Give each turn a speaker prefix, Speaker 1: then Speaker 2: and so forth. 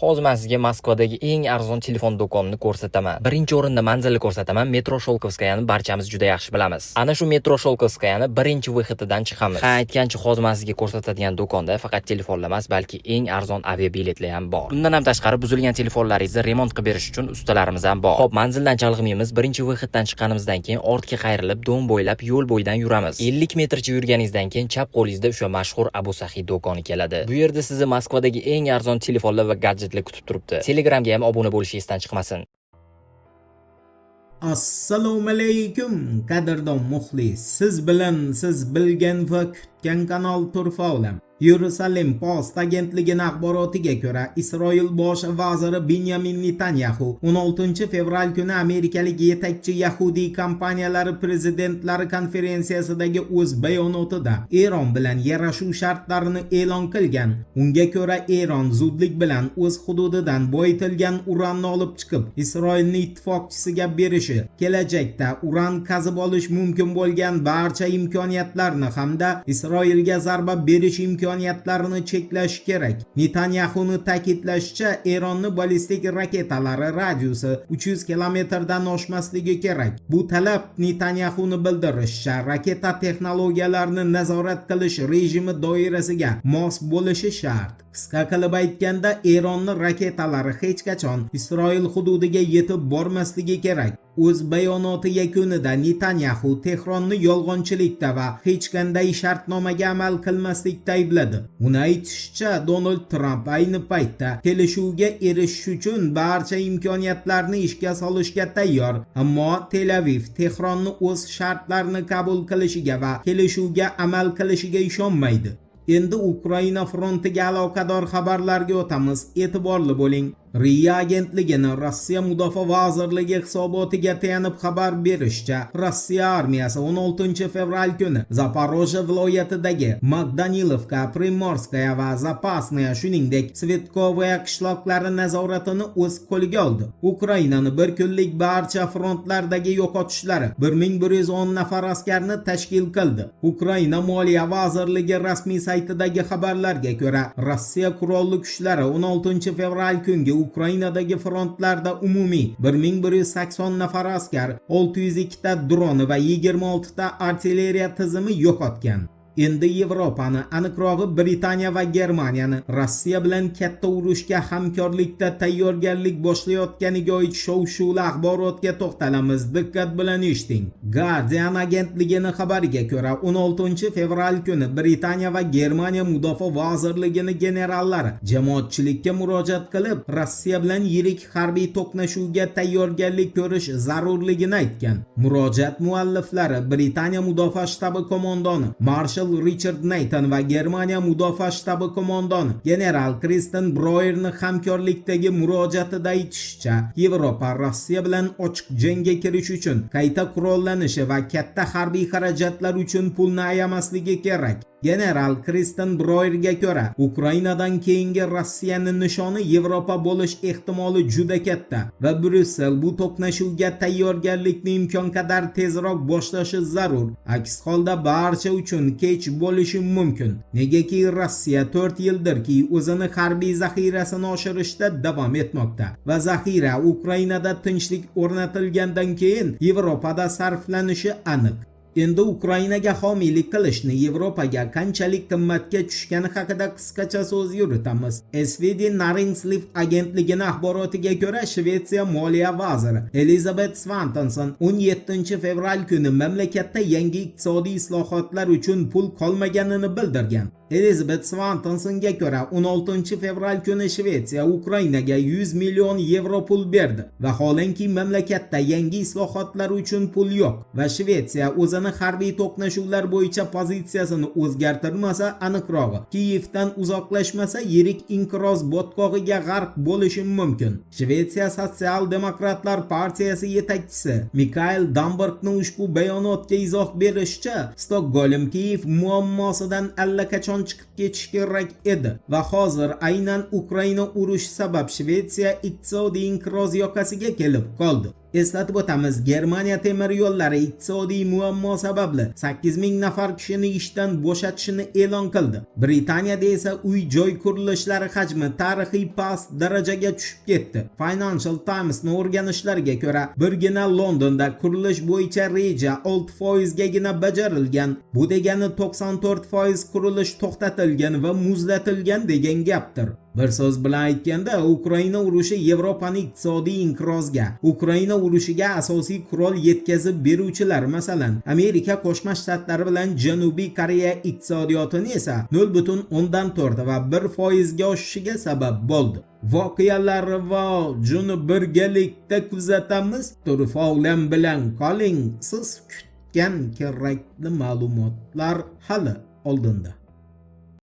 Speaker 1: Hozir men sizga Moskvadagi eng arzon telefon do'konini ko'rsataman. Birinchi o'rinda manzilni ko'rsataman. Metro Sholkovskayani barchamiz juda yaxshi bilamiz. Ana shu Metro Sholkovskayani birinchi VXTdan chiqamiz. Ha, aytgancha hozir men sizga ko'rsatadigan do'konda faqat telefonlar emas, balki eng arzon aviabiletlar ham bor. Bundan ham tashqari buzilgan telefonlaringizni remont qilib berish uchun ustalarimiz ham bor. Xo'p, manzildan chalg'iymiz. Birinchi VXTdan chiqqanimizdan keyin ortga qayrilib, do'ng bo'ylab yo'l bo'yidan yuramiz. 50 metrcha yurganingizdan keyin chap qo'lingizda o'sha mashhur Abu Sahiy do'koni keladi. Bu yerda sizni Moskvadagi eng arzon telefonlar va gadjetlar kutib turibdi. Telegramga ham obuna bo'lishingiz chiqmasin.
Speaker 2: Assalomu alaykum qadrdon muxlis. Siz bilan siz bilgan va kutgan kanal Turfa olam. Yerusalim Post agentligining axborotiga ko'ra, Isroil bosh vaziri Benyamin Netanyahu 16 fevral kuni amerikalik yetakchi yahudiy kompaniyalari prezidentlari konferensiyasidagi o'z bayonotida Eron bilan yarashuv shartlarini e'lon qilgan. Unga ko'ra, Eron zudlik bilan o'z hududidan boyitilgan uranni olib chiqib, Isroilning ittifoqchisiga berishi, kelajakda uran qazib olish mumkin bo'lgan barcha imkoniyatlarni hamda Isroilga zarba berish imkoniyatlarini cheklash kerak. Netanyahuning ta'kidlashicha, Eronning ballistik raketalari radiusi 300 kilometrdan oshmasligi kerak. Bu talab Netanyahuning bildirishicha, raketa texnologiyalarini nazorat qilish rejimi doirasiga mos bo'lishi shart. Qisqa qilib aytganda, Eronning raketalari hech qachon Isroil hududiga yetib bormasligi kerak. O'z bayonoti yakunida Netanyahu Tehronni yolg'onchilikda va hech qanday shartnomaga amal qilmaslikda aybladi. Uni aytishicha, Donald Trump ayni paytda kelishuvga erishish uchun barcha imkoniyatlarni ishga solishga tayyor, ammo Tel Aviv Tehronni o'z shartlarini qabul qilishiga va kelishuvga amal qilishiga ishonmaydi. Endi Ukraina frontiga aloqador xabarlarga o'tamiz. E'tiborli bo'ling. RIA agentligining Rossiya Mudofaa vazirligi hisobotiga tayanib xabar berishicha, Rossiya armiyasi 16 fevral kuni Zaporojye viloyatidagi Magdanilovka, Primorskaya va Zapasnaya, shuningdek Svetkovaya qishloqlari nazoratini o'z qo'liga oldi. Ukrainaning bir kunlik barcha frontlardagi yo'qotishlari 1110 nafar askarni tashkil qildi. Ukraina Moliya vazirligi rasmiy saytidagi xabarlarga ko'ra, Rossiya qurolli kuchlari 16 fevral kungi Ukrainadagi frontlarda umumiy 1180 nafar askar, 602 ta dron va 26 ta artilleriya tizimi yo'qotgan. Endi Yevropani, aniqrog'i Britaniya va Germaniyani Rossiya bilan katta urushga hamkorlikda tayyorgarlik boshlayotganiga oid shov-shuvli axborotga to'xtalamiz. Diqqat bilan eshiting. Guardian agentligining xabariga ko'ra, 16 fevral kuni Britaniya va Germaniya mudofaa vazirligining generallari jamoatchilikka murojaat qilib, Rossiya bilan yirik harbiy to'qnashuvga tayyorgarlik ko'rish zarurligini aytgan. Murojaat mualliflari Britaniya mudofaa shtabi qo'mondoni Marshal Richard Nathan va Germaniya mudofaa shtabi qo'mondoni general Kristen Broyerning hamkorlikdagi murojaatida aytishicha, Yevropa Rossiya bilan ochiq jangga kirish uchun qayta qurollanishi va katta harbiy xarajatlar uchun pulni ayamasligi kerak. General Kristen Broyerga ko'ra, Ukrainadan keyingi Rossiyaning nishoni Yevropa bo'lish ehtimoli juda katta va Bryussel bu to'qnashuvga tayyorgarlikni imkon qadar tezroq boshlashi zarur. Aks holda barcha uchun kech bo'lishi mumkin. Negaki Rossiya 4 yildirki o'zini harbiy zaxirasini oshirishda davom etmoqda va zaxira Ukrainada tinchlik o'rnatilgandan keyin Yevropada sarflanishi aniq. Endi Ukrainaga homiylik qilishni Yevropaga qanchalik qimmatga tushgani haqida qisqacha so'z yuritamiz. SVD Näringsliv agentligining axborotiga ko'ra, Shvetsiya moliya vaziri Elizabeth Svantesson 17 fevral kuni mamlakatda yangi iqtisodiy islohotlar uchun pul qolmaganini bildirgan. Elizabeth Svantessonga ko'ra, 16 fevral kuni Shvetsiya Ukrainaga 100 million yevro pul berdi. Vaholanki mamlakatda yangi islohotlar uchun pul yo'q va Shvetsiya o'zini harbiy to'qnashuvlar bo'yicha pozitsiyasini o'zgartirmasa, aniqrog'i Kiyevdan uzoqlashmasa, yirik inqiroz botqog'iga g'arq bo'lishi mumkin. Shvetsiya Sotsial-demokratlar partiyasi yetakchisi Mikael Dambergning ushbu bayonotga izoh berishicha, Stokgolm Kiyev muammosidan allaqachon chiqib ketish kerak edi va hozir aynan Ukraina urushi sabab Shvetsiya iqtisodiy inqiroz yoqasiga kelib qoldi. Eslatib o'tamiz, Germaniya temir yo'llari iqtisodiy muammo sababli 8000 nafar kishini ishdan bo'shatishini e'lon qildi. Britaniyada esa uy-joy qurilishlari hajmi tarixiy past darajaga tushib ketdi. Financial Times'ning o'rganishlariga ko'ra, birgina Londonda qurilish bo'yicha reja 6% gagina bajarilgan. Bu degani 94% qurilish to'xtatilgan va muzlatilgan degan gapdir. Bir so'z bilan aytganda, Ukraina urushi Yevropaning iqtisodiy inqirozga, Ukraina urushiga asosiy qurol yetkazib beruvchilar, masalan, Amerika Qo'shma Shtatlari bilan Janubiy Koreya iqtisodiyotini esa 0.4 va 1% ga oshishiga sabab bo'ldi. Voqealar va juni birgalikda kuzatamiz. Turfovlam bilan qoling. Siz kutgan kerakli ma'lumotlar hali oldinda.